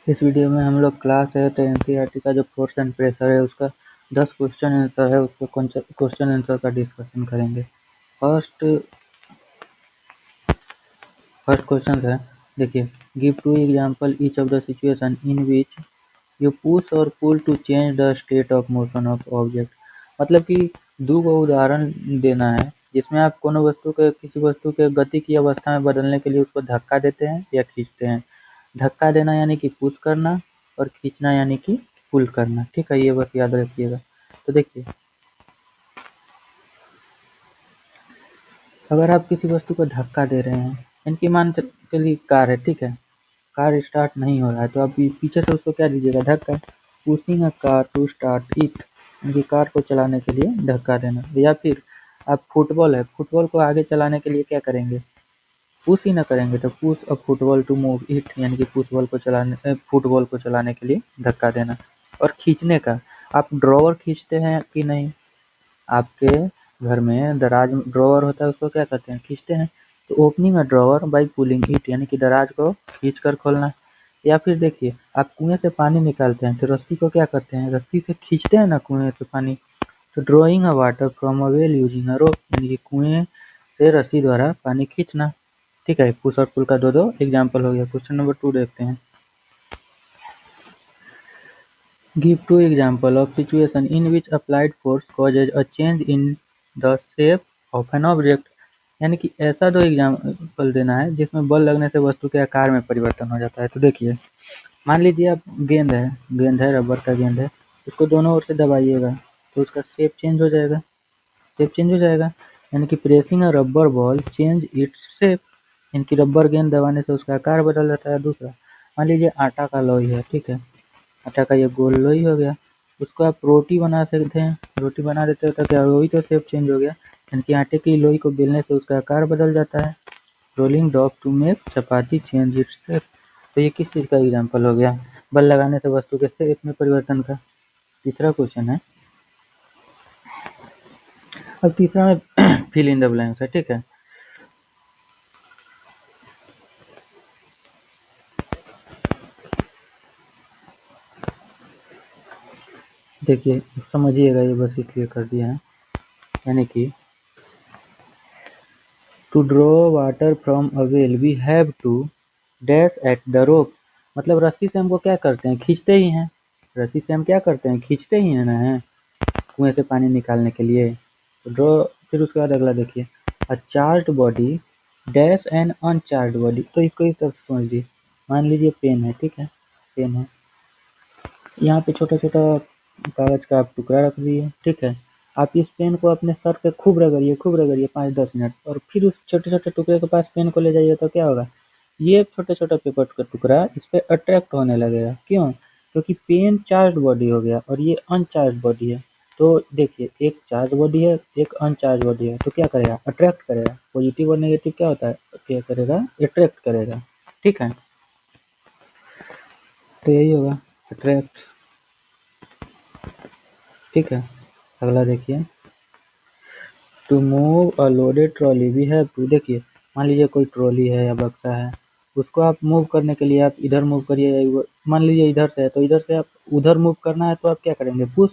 इस वीडियो में हम लोग क्लास 8 एनसीईआरटी का जो फोर्स एंड प्रेशर है उसका 10 क्वेश्चन आंसर है, उसके क्वेश्चन आंसर का डिस्कशन करेंगे। फर्स्ट क्वेश्चन है, देखिए, give two example each of the situation in which you push और pull to change the state of motion of object. मतलब कि दो को उदाहरण देना है जिसमें आप कोनो वस्तु के किसी वस्तु के गति की अवस्था में बदलने के लिए उसको धक्का देते हैं या खींचते हैं। धक्का देना यानी कि पुश करना और खींचना यानी कि पुल करना। ठीक है, ये बस याद रखिएगा। तो देखिए, अगर आप किसी वस्तु को धक्का दे रहे हैं, इनकी मान चलिए कार है, ठीक है, कार स्टार्ट नहीं हो रहा है, तो आप पीछे से उसको क्या दीजिएगा, धक्का। Pushing a car to start it, इनकी कार को चलाने के लिए धक्का देना। या फिर आप फुटबॉल है, फुटबॉल को आगे चलाने के लिए क्या करेंगे, पुश ही ना करेंगे, तो push a football to move it, यानी कि फुटबॉल को चलाने के लिए धक्का देना। और खींचने का, आप ड्रॉवर खींचते हैं कि नहीं, आपके घर में दराज ड्रॉवर होता है, उसको क्या कहते हैं, खींचते हैं। तो opening a drawer by pulling it, यानी कि दराज को खींच कर खोलना। या फिर देखिए, आप कुएं से पानी निकालते हैं तो रस्सी को क्या करते हैं, रस्सी से खींचते हैं ना कुएं से पानी। तो drawing a water from a well using a rope, यानी कि कुएं से रस्सी द्वारा पानी खींचना। ठीक है, पुश और पुल का दो एग्जाम्पल हो गया। क्वेश्चन नंबर 2 देखते हैं। Give two example of situation in which applied force causes a change in the shape of an object. यानी कि ऐसा दो एग्जाम्पल देना है जिसमें बल लगने से वस्तु के आकार में परिवर्तन हो जाता है। तो देखिए, मान लीजिए आप गेंद है, रबर का गेंद है, उसको दोनों ओर से दबाइएगा तो उसका शेप चेंज हो जाएगा, यानी कि प्रेसिंग अ rubber ball change its shape, इनकी रबर गेंद दबाने से उसका आकार बदल जाता है। दूसरा, मान लीजिए आटा का लोई है, ठीक है, आटा का ये गोल लोई हो गया, उसको आप रोटी बना सकते हैं, रोटी बना देते हो तो क्या, वही तो शेप चेंज हो गया, यानी कि आटे की लोई को बेलने से उसका आकार बदल जाता है। Rolling dough to make chapati change its shape, तो ये किस चीज़ का एग्जाम्पल हो गया, बल लगाने से वस्तु के शेप में परिवर्तन का। तीसरा क्वेश्चन है, अब तीसरा में फिल इन द ब्लैंक्स है, ठीक है। देखिए, समझिएगा, ये बस इसलिए कर दिया है, यानी कि to draw water from a well we have to dash at the rope. मतलब रस्सी से हमको क्या करते हैं, खींचते ही हैं, रस्सी से हम क्या करते हैं, खींचते ही हैं ना, है कुएं से पानी निकालने के लिए। तो ड्रॉ, फिर उसके बाद अगला देखिए, a charged body dash an uncharged body. तो इसको इस तरह समझ लीजिए, मान लीजिए पेन है, ठीक है, पेन है, यहाँ पे छोटा छोटा कागज का आप टुकड़ा रख दिए, ठीक है। आप इस पेन को अपने सर पे खूब रगड़िए 5-10 मिनट, और फिर उस छोटे छोटे टुकड़े के पास पेन को ले जाइए, तो क्या होगा, ये छोटे छोटे पेपर का टुकड़ा इस पे अट्रैक्ट होने लगेगा। क्यों, क्योंकि पेन चार्ज बॉडी हो गया और ये अनचार्ज बॉडी है। तो देखिए, एक चार्ज बॉडी है, एक अनचार्ज बॉडी है, तो क्या करेगा, अट्रैक्ट करेगा। पॉजिटिव और नेगेटिव क्या होता है, क्या करेगा, अट्रैक्ट करेगा। ठीक है, तो यही होगा, अट्रैक्ट। ठीक है, अगला देखिए, to move a loaded trolley we have to. देखिए, मान लीजिए कोई ट्रॉली है या बक्सा है, उसको आप मूव करने के लिए आप इधर मूव करिए, मान लीजिए इधर से है तो इधर से आप उधर मूव करना है तो आप क्या करेंगे, पुश।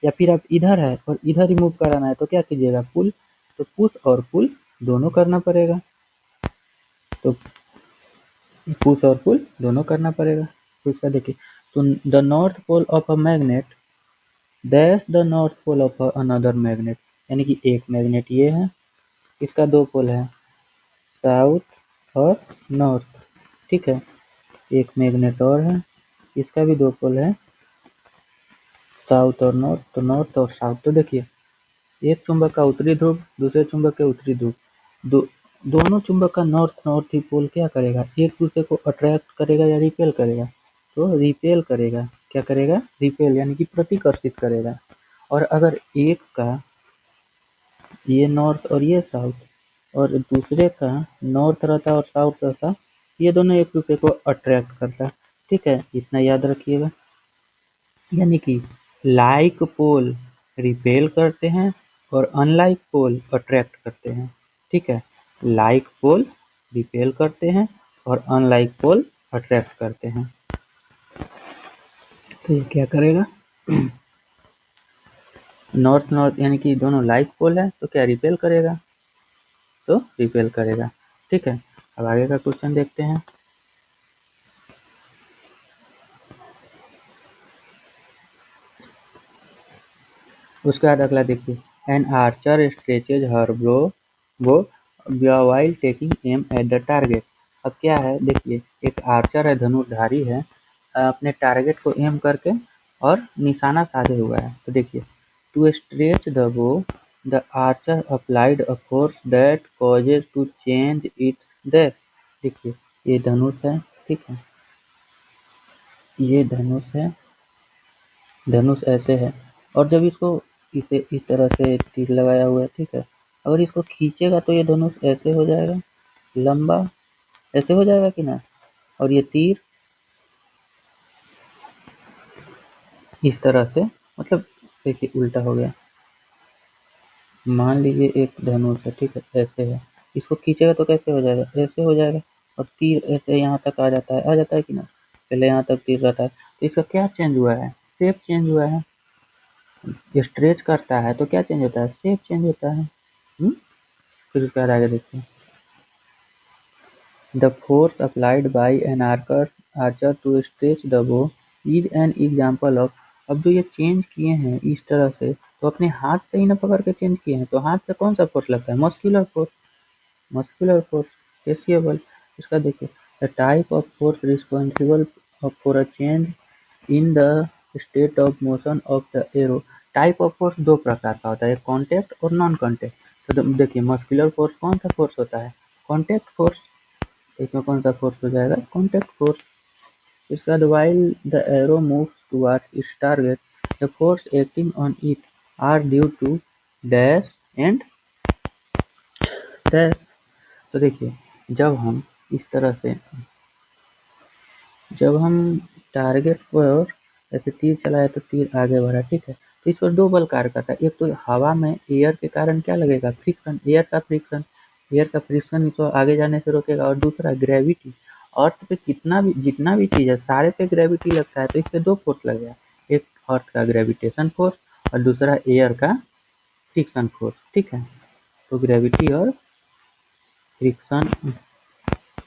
या फिर आप इधर है और इधर ही मूव कराना है तो क्या कीजिएगा, पुल। तो पुश और पुल दोनों करना पड़ेगा, तो पुश और पुल दोनों करना पड़ेगा। तो इसका देखिए, तो the north pole of a magnet dash the north pole of another magnet, यानी कि एक मैग्नेट ये है, इसका दो पोल है, साउथ और नॉर्थ। ठीक है, एक मैग्नेट और है, इसका भी दो पोल है, साउथ और नॉर्थ। तो नॉर्थ और साउथ, तो देखिए, एक चुंबक का उत्तरी ध्रुव, दूसरे चुंबक के उत्तरी ध्रुव, दो दोनों चुंबक का नॉर्थ नॉर्थ ही पोल क्या करेगा, एक दूसरे को अट्रैक्ट करेगा या रिपेल करेगा, तो रिपेल करेगा। क्या करेगा, रिपेल, यानी कि प्रतिकर्षित करेगा। और अगर एक का ये नॉर्थ और ये साउथ और दूसरे का नॉर्थ रहता और साउथ रहता, ये दोनों एक दूसरे को अट्रैक्ट करता। ठीक है, इतना याद रखिएगा, यानी कि लाइक पोल रिपेल करते हैं और अनलाइक पोल अट्रैक्ट करते हैं। ठीक है, लाइक पोल रिपेल करते हैं और अनलाइक पोल अट्रैक्ट करते हैं। तो ये क्या करेगा, नॉर्थ नॉर्थ यानी कि दोनों लाइक पोल है तो क्या रिपेल करेगा, तो रिपेल करेगा। ठीक है, अब आगे का क्वेश्चन देखते हैं। उसके बाद अगला देखिए, N Archer stretches her bow while taking aim at the target. अब क्या है देखिए, एक आर्चर है, धनुर्धारी है, अपने टारगेट को एम करके और निशाना साधे हुआ है। तो देखिए, to stretch the bow the archer applied a force that causes to change its depth. देखिए, ये धनुष है, ठीक है, ये धनुष है, धनुष ऐसे है, और जब इसको इसे इस तरह से तीर लगाया हुआ है, ठीक है, अगर इसको खींचेगा तो ये धनुष ऐसे हो जाएगा, लंबा ऐसे हो जाएगा कि ना, और ये तीर इस तरह से, मतलब देखिए उल्टा हो गया। मान लीजिए एक धनुष है, ठीक है, ऐसे है, इसको खींचेगा तो कैसे हो जाएगा, ऐसे हो जाएगा, और तीर ऐसे यहाँ तक आ जाता है कि ना, पहले यहाँ तक तीर रहता है, तो इसका क्या चेंज हुआ है, शेप चेंज हुआ है। स्ट्रेच करता है तो क्या चेंज होता है, शेप चेंज होता है। फिर उसके बाद आगे देखते हैं, the force applied by an archer to stretch the bow is an example of. अब जो ये चेंज किए हैं इस तरह से, तो अपने हाथ से ही ना पकड़ के चेंज किए हैं, तो हाथ से कौन सा फोर्स लगता है, मस्कुलर फोर्स, मस्कुलर फोर्स, पेशीय बल। इसका देखिए, the type of force responsible for a change in the state of motion of the arrow. Type of force दो प्रकार का होता है, कॉन्टैक्ट और नॉन कॉन्टैक्ट। तो देखिए, मस्कुलर फोर्स कौन सा फोर्स होता है, कॉन्टैक्ट फोर्स, इसमें कौन सा फोर्स हो जाएगा, कॉन्टैक्ट फोर्स। इसके बाद while the arrow moves towards its target, the force acting on it are due to dash and dash। तो देखिए, जब हम इस तरह से, जब हम टारगेट पर ऐसे तीर चलाए तो तीर आगे बढ़ा, ठीक है, तो इस पर दो बल कार्य करता है, एक तो हवा में एयर के कारण क्या लगेगा, फ्रिक्शन, एयर का फ्रिक्शन इसको आगे जाने से रोकेगा, और दूसरा ग्रेविटी, अर्थ पे कितना भी जितना भी चीज है सारे पे ग्रेविटी लगता है, तो इससे दो फोर्स लगेगा, एक अर्थ का ग्रेविटेशन फोर्स और दूसरा एयर का फ्रिक्शन फोर्स। ठीक है, तो ग्रेविटी और फ्रिक्शन,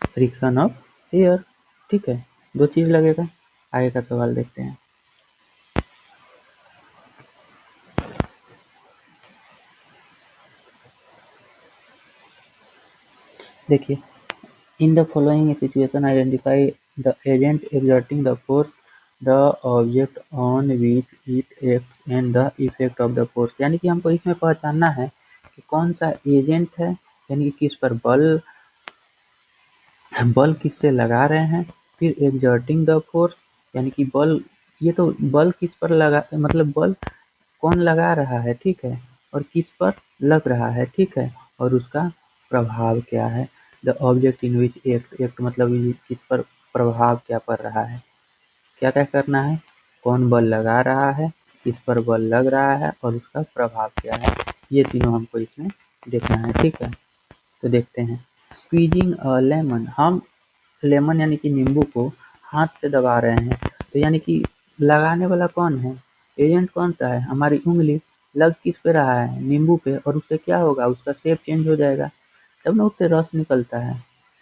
फ्रिक्शन ऑफ एयर, ठीक है, दो चीज लगेगा। आगे का सवाल देखते हैं। देखिए, in the following situation identify the agent exerting the force, the object on which it act and the effect of the force. यानी कि हमको इसमें पहचानना है कि कौन सा एजेंट है, यानी कि किस पर बल, बल किससे लगा रहे हैं, फिर exerting द फोर्स, यानी कि बल, ये तो बल किस पर लगा, मतलब बल कौन लगा रहा है, ठीक है, और किस पर लग रहा है, ठीक है, और उसका प्रभाव क्या है। The object in which act, act मतलब किस पर प्रभाव क्या पड़ रहा है, क्या क्या करना है, कौन बल लगा रहा है, किस पर बल लग रहा है, और उसका प्रभाव क्या है, ये तीनों हमको इसमें देखना है। ठीक है, तो देखते हैं। स्क्वीजिंग अ लेमन, हम लेमन यानी कि नींबू को हाथ से दबा रहे हैं, तो यानी कि लगाने वाला कौन है, एजेंट कौन सा है, हमारी उंगली लग किस पे रहा है, नींबू पे, और उससे क्या होगा, उसका शेप चेंज हो जाएगा, तब ना उससे रस निकलता है,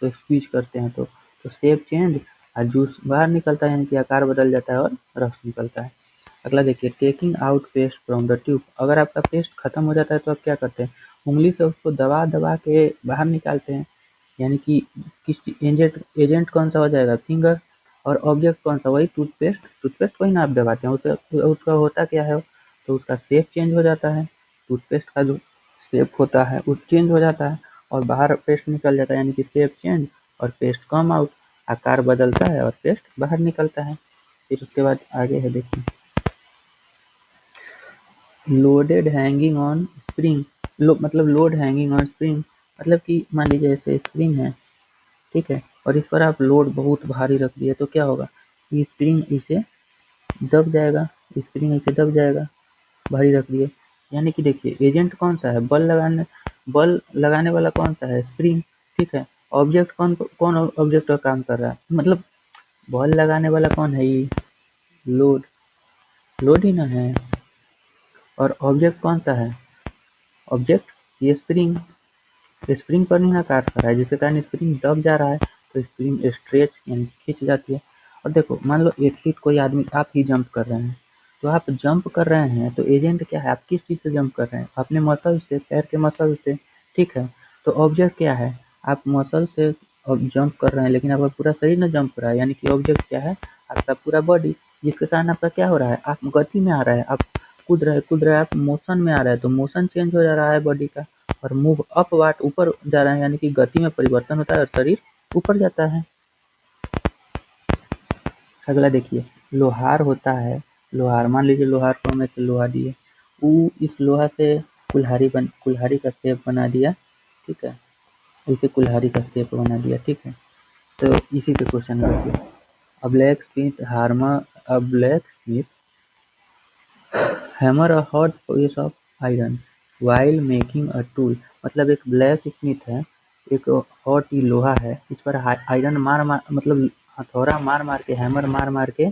तो स्क्वीज करते हैं तो शेप चेंज, और जूस बाहर निकलता है, यानी कि आकार बदल जाता है और रस निकलता है। अगला देखिए, taking out paste from the tube. अगर आपका पेस्ट खत्म हो जाता है तो आप क्या करते हैं, उंगली से उसको दबा दबा के बाहर निकालते हैं, यानी कि किस एजेंट, एजेंट कौन सा हो जाएगा, फिंगर, और ऑब्जेक्ट कौन सा, वही टूथपेस्ट, टूथपेस्ट को ही ना आप दबाते हैं, उसका उसका होता क्या है, तो उसका शेप चेंज हो जाता है, टूथपेस्ट का जो शेप होता है वो चेंज हो जाता है, और बाहर पेस्ट निकल जाता है, यानी कि शेप चेंज और पेस्ट कम आउट, आकार बदलता है और पेस्ट बाहर निकलता है। फिर उसके बाद आगे है देखिए, लोडेड हैंगिंग ऑन स्प्रिंग, मतलब लोड हैंगिंग ऑन स्प्रिंग, मतलब कि मान लीजिए ऐसे स्प्रिंग है, ठीक है, और इस पर आप लोड बहुत भारी रख दिए तो क्या होगा, ये स्प्रिंग इसे दब जाएगा, स्प्रिंग इसे दब जाएगा, भारी रख दिए, यानी कि देखिए एजेंट कौन सा है, बल लगाने वाला कौन सा है, स्प्रिंग, ठीक है, ऑब्जेक्ट कौन कौन ऑब्जेक्ट का काम कर रहा है, मतलब बल लगाने वाला कौन है, ये लोड, लोड ही ना है। और ऑब्जेक्ट कौन सा है? ऑब्जेक्ट ये स्प्रिंग, स्प्रिंग पर ही ना कार्य कर रहा है, जिसके कारण स्प्रिंग दब जा रहा है, तो स्प्रिंग स्ट्रेच यानी खींच जाती है। और देखो मान लो एथलीट कोई आदमी, आप ही जंप कर रहे हैं, तो आप जंप कर रहे हैं तो एजेंट क्या है, आप किस चीज से जंप कर रहे हैं? अपने मसल से, पैर के मसल से, ठीक है। तो ऑब्जेक्ट क्या है, आप मसल से जंप कर रहे हैं, लेकिन आपका पूरा शरीर ना जंप कर रहा है, यानी कि ऑब्जेक्ट क्या है, आपका पूरा बॉडी, जिसके कारण आपका क्या हो रहा है, आप गति में आ रहे हैं, आप कूद रहे हैं, आप मोशन में आ रहे हैं, तो मोशन चेंज हो जा रहा है बॉडी का। और मूव अपवार्ड, ऊपर जा रहे हैं, यानी कि गति में परिवर्तन होता है और शरीर ऊपर जाता है। अगला देखिए, लोहार होता है, लोहार मान लीजिए लोहार को हम एक लोहा दिए, वो इस लोहा से कुल्हाड़ी का शेप बना दिया, ठीक है, इसे कुल्हाड़ी का शेप बना दिया, ठीक है। तो इसी पे क्वेश्चन देखिए, a blacksmith hammer, a blacksmith hammer a hot piece of iron while making a tool. मतलब एक ब्लैक स्मिथ है, एक हॉट लोहा है, इस पर आयरन मार मार, मतलब हथौड़ा मार मार के, हैमर मार मार के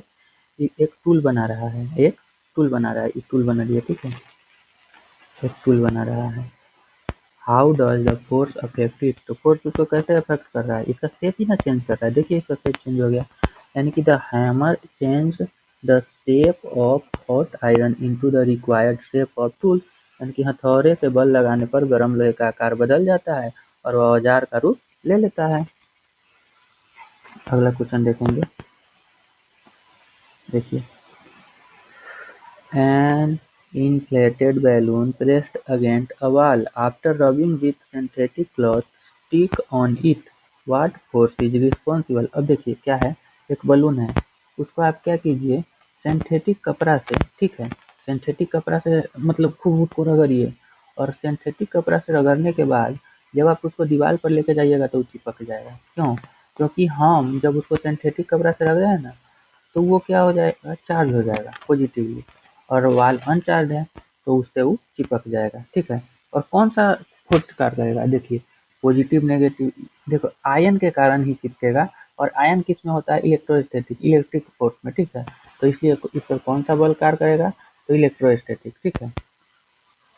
एक टूल बना रहा है, एक टूल बना रहा है, एक टूल बना दिया, ठीक है, एक टूल बना रहा है। How does the force affect it, तो फोर्स उसको कैसे अफेक्ट कर रहा है, इसका शेप ही ना चेंज कर रहा है, देखिए इसका शेप चेंज हो गया, यानी कि the hammer change the shape of hot iron into the required shape of tool, यानी कि हथौड़े के बल लगाने पर गर्म लोहे का आकार बदल जाता है और वह औजार का रूप ले लेता है। अगला क्वेश्चन देखेंगे, देखिए, an inflated balloon pressed against a wall after rubbing with synthetic cloth stick on it, what force is responsible। अब देखिए क्या है, एक बलून है, उसको आप क्या कीजिए, सिंथेटिक कपड़ा से, ठीक है, सिंथेटिक कपड़ा से मतलब खूब उसको रगड़िए, और सिंथेटिक कपड़ा से रगड़ने के बाद जब आप उसको दीवार पर लेके जाइएगा तो वो चिपक जाएगा। क्यों? क्योंकि हम जब उसको सिंथेटिक कपड़ा से रगड़े हैं ना, तो वो क्या हो जाएगा, चार्ज हो जाएगा पॉजिटिवली, और वाल अनचार्ज है तो उससे वो चिपक जाएगा, ठीक है। और कौन सा फोर्स कार्य करेगा, देखिए, पॉजिटिव नेगेटिव, देखो आयन के कारण ही चिपकेगा, और आयन किस में होता है, इलेक्ट्रोस्टैटिक, इलेक्ट्रिक फोर्स में, ठीक है। तो इसलिए इस पर कौन सा बल कार्य करेगा, तो इलेक्ट्रोस्टैटिक, ठीक है।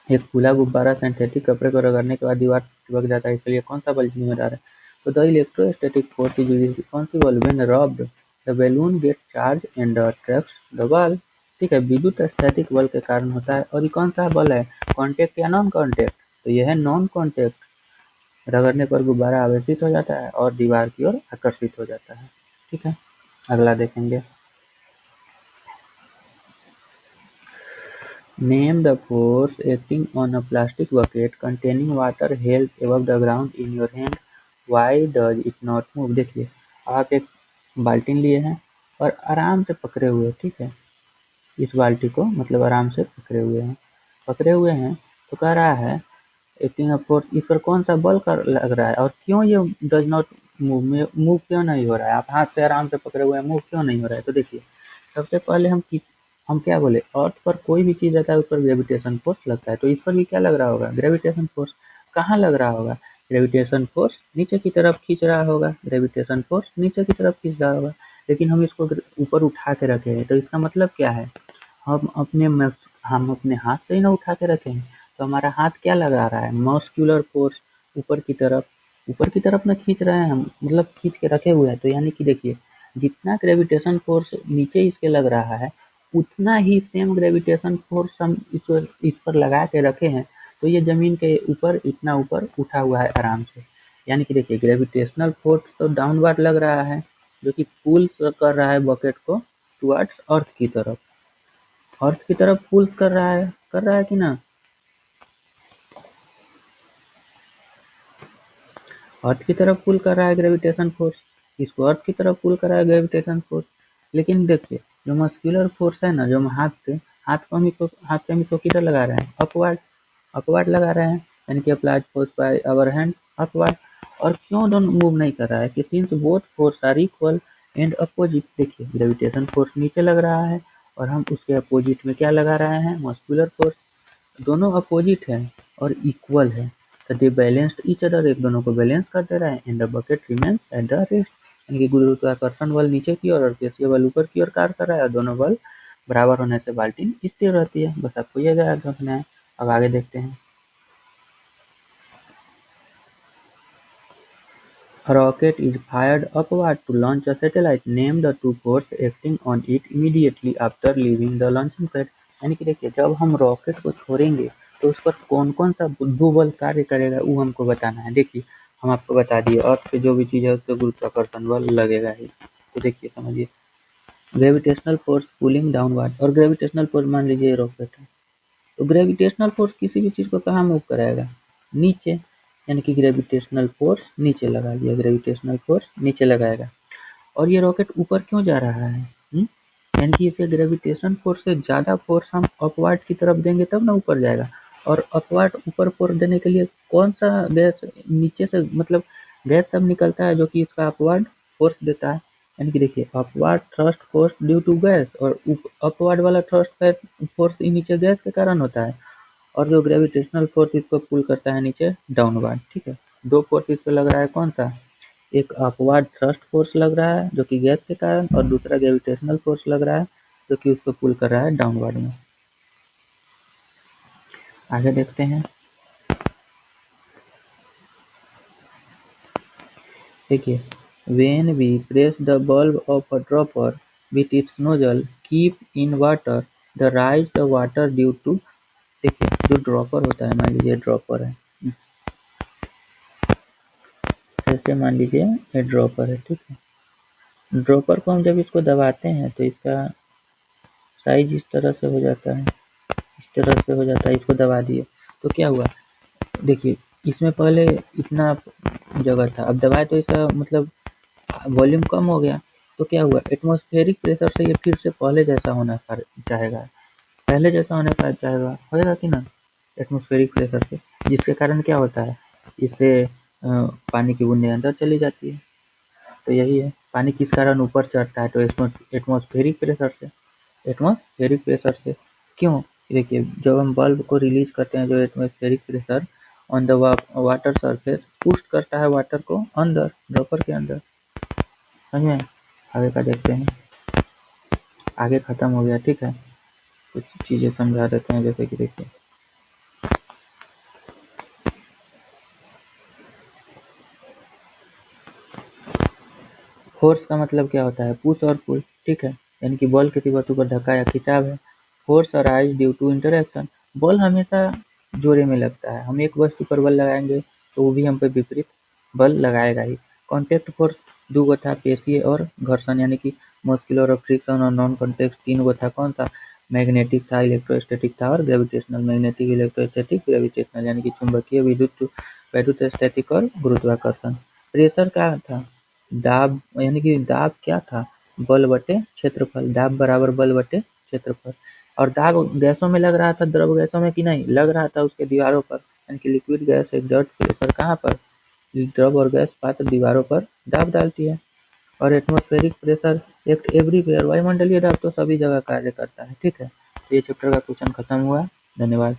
एक खुला गुब्बारा सिंथेटिक कपड़े को रगड़ने के बाद दीवार चिपक जाता है, इसलिए कौन सा बल जिम्मेदार है, तो the electrostatic force is responsible when rubbed the balloon gate charge and attracts the ball, ठीक है। विद्युत स्थैतिक बल के कारण होता है, और ये कौन सा बल है, कॉन्टेक्ट या नॉन कॉन्टेक्ट, तो यह है नॉन कॉन्टेक्ट, रगड़ने पर गुब्बारा आवेशित हो जाता है और दीवार की ओर आकर्षित हो जाता है, ठीक है। अगला देखेंगे, name the force acting on a plastic bucket containing water held above the ground in your hand. Why does it not move? देखिए, आप एक बाल्टी लिए हैं और आराम से पकड़े हुए हैं, ठीक है, इस बाल्टी को मतलब आराम से पकड़े हुए हैं, तो कह रहा है एक्टिंग ऑफ फोर्स, इस पर कौन सा बल कर लग रहा है, और क्यों ये डज नॉट मूव, मूव क्यों नहीं हो रहा है, आप हाथ से आराम से पकड़े हुए हैं, मूव क्यों नहीं हो रहा है। तो देखिए, सबसे पहले हम क्या बोले, अर्थ पर कोई भी चीज रहता है उस पर ग्रेविटेशन फोर्स लगता है, तो इस पर भी क्या लग रहा होगा, ग्रेविटेशन फोर्स। कहाँ लग रहा होगा, ग्रेविटेशन फोर्स नीचे की तरफ खींच रहा होगा, ग्रेविटेशन फोर्स नीचे की तरफ खींच रहा होगा, लेकिन हम इसको ऊपर उठा के रखे हैं, तो इसका मतलब क्या है, हम अपने हम अपने हाथ से ही ना उठा के रखे हैं, तो हमारा हाथ क्या लगा रहा है, मस्कुलर फोर्स, ऊपर की तरफ, ऊपर की तरफ ना खींच रहे हैं हम, मतलब खींच के रखे हुए हैं, तो यानी कि देखिए, जितना ग्रेविटेशन फोर्स नीचे इसके लग रहा है, उतना ही सेम ग्रेविटेशन फोर्स हम इस पर लगा के रखे हैं, तो ये जमीन के ऊपर इतना ऊपर उठा हुआ है आराम से। यानी कि देखिए, ग्रेविटेशनल फोर्स तो डाउनवर्ड लग रहा है, जो कि पुल कर रहा है बकेट को टुवर्ड्स अर्थ की तरफ, अर्थ की तरफ पुल कर रहा है कि ना, अर्थ की तरफ पुल कर रहा है ग्रेविटेशन फोर्स, इसको अर्थ की तरफ पुल कर रहा है ग्रेविटेशन फोर्स। लेकिन देखिए, जो मस्कुलर फोर्स है ना, जो हम हाथ पे हम इसको किधर लगा रहे हैं, अपवर्ड, अपवर्ड लगा रहे हैं, यानी कि applied force by our hand, upward. और क्यों दोनों मूव नहीं कर रहा है, कि since both force are equal and opposite, देखिए ग्रेविटेशन फोर्स नीचे लग रहा है और हम उसके अपोजिट में क्या लगा रहे हैं, मस्कुलर फोर्स, दोनों अपोजिट है और इक्वल है, तो दे बैलेंस्ड ईच अदर, एक दोनों को बैलेंस कर दे रहा है, and the bucket remains at the rest, यानी कि गुरुत्वाकर्षण बल नीचे की ओर और केंद्रीय बल ऊपर की ओर कार्य कर रहा है, और दोनों बल बराबर होने से बाल्टी स्थिर रहती है। बस आपको ये याद रखना है। अब आगे देखते हैं। A rocket is fired upward to launch a satellite. Name the two forces acting on it immediately after leaving the launching pad. यानी कि देखिए, जब हम रॉकेट को छोड़ेंगे तो उस पर कौन कौन सा दो बल कार्य करेगा वो हमको बताना है। देखिए, हम आपको बता दिए, अर्थ पे जो भी चीज है उस पर गुरुत्वाकर्षण बल लगेगा ही। तो देखिए समझिए, ग्रेविटेशनल फोर्स पुलिंग डाउनवर्ड, और ग्रेविटेशनल फोर्स मान लीजिए रॉकेट है, तो ग्रेविटेशनल फोर्स किसी भी चीज को कहाँ मूव कराएगा, नीचे। यानी कि ग्रेविटेशनल फोर्स नीचे लगा दिया, ग्रेविटेशनल फोर्स नीचे लगाएगा। और ये रॉकेट ऊपर क्यों जा रहा है? यानी कि इसे ग्रेविटेशन फोर्स से ज्यादा फोर्स हम अपवर्ड की तरफ देंगे तब ना ऊपर जाएगा। और अपवर्ड ऊपर फोर्स देने के लिए कौन सा गैस नीचे से, मतलब गैस सब निकलता है जो कि इसका अपवर्ड फोर्स देता है। यानी कि देखिए, upward thrust force due to gas, और अपवर्ड वाला थ्रस्ट फोर्स नीचे गैस के कारण होता है। और जो ग्रेविटेशनल फोर्स इसको पुल करता है नीचे डाउनवर्ड। ठीक है, दो फोर्स इस पे लग रहा है, कौन सा? एक अपवर्ड थ्रस्ट फोर्स लग रहा है जो कि गैस के कारण, और दूसरा ग्रेविटेशनल फोर्स लग रहा है जो कि उसको पुल कर रहा है डाउनवर्ड में। आगे देखते हैं। देखिए, when we press the bulb of a dropper with its nozzle keep in water the rise the water due to, देखिए जो ड्रॉपर होता है, मान लीजिए ड्रॉपर है, जैसे मान लीजिए ये ड्रॉपर है, ठीक है। ड्रॉपर को हम जब इसको दबाते हैं तो इसका साइज इस तरह से हो जाता है, इस तरह से हो जाता है। इसको दबा दिए तो क्या हुआ, देखिए इसमें पहले इतना जगह था, अब दबाए तो इसका मतलब वॉल्यूम कम हो गया। तो क्या हुआ, एटमॉस्फेरिक प्रेशर से ये फिर से पहले जैसा होना चाहेगा, पहले जैसा होने का चाहेगा, होगा कि ना, एटमॉस्फेरिक प्रेशर से, जिसके कारण क्या होता है, इससे पानी की बूंदें अंदर चली जाती है। तो यही है, पानी किस कारण ऊपर चढ़ता है, तो एटमॉस्फेरिक प्रेशर से, एटमॉस्फेरिक प्रेशर से। क्यों? देखिए, जब हम बल्ब को रिलीज करते हैं, जो atmospheric pressure on the water surface push करता है वाटर को अंदर, ड्रॉपर के अंदर। समझ में? आगे का देखते हैं। आगे खत्म हो गया, ठीक है। कुछ चीजें समझा देते हैं, जैसे कि देखिए, फोर्स का मतलब क्या होता है, पुश और पुल, ठीक है। यानी कि बॉल किसी वस्तु पर धक्का या खिंचाव है। Force arise due to interaction, बॉल हमेशा जोड़े में लगता है, हम एक वस्तु पर बल लगाएंगे तो वो भी हम पे विपरीत बल लगाएगा ही। कॉन्टेक्ट फोर्स दो गो था, पेशीय और घर्षण, यानी कि मस्कुलर और फ्रिक्शन, और नॉन कॉन्टेक्ट तीन गो था, कौन सा? मैग्नेटिक था, इलेक्ट्रोस्टैटिक था, और ग्रेविटेशनल। मैग्नेटिक, इलेक्ट्रोस्टैटिक, ग्रेविटेशनल, यानी कि चुंबकीय, विद्युत, वैद्युत स्टैटिक और गुरुत्वाकर्षण। प्रेशर क्या था? दाब, यानी कि दाब क्या था, बल बटे क्षेत्रफल, दाब बराबर बल बटे क्षेत्रफल। और दाब गैसों में लग रहा था, द्रव गैसों में कि नहीं लग रहा था, उसके दीवारों पर, यानी कि लिक्विड गैस एग्जर्ट प्रेशर कहाँ पर, द्रव और गैस पात्र दीवारों पर दाब डालती है। और एटमॉस्फेरिक प्रेशर एक एवरीवेयर, वायुमंडलीय दाब तो सभी जगह कार्य करता है, ठीक है। ये चैप्टर का क्वेश्चन खत्म हुआ। धन्यवाद।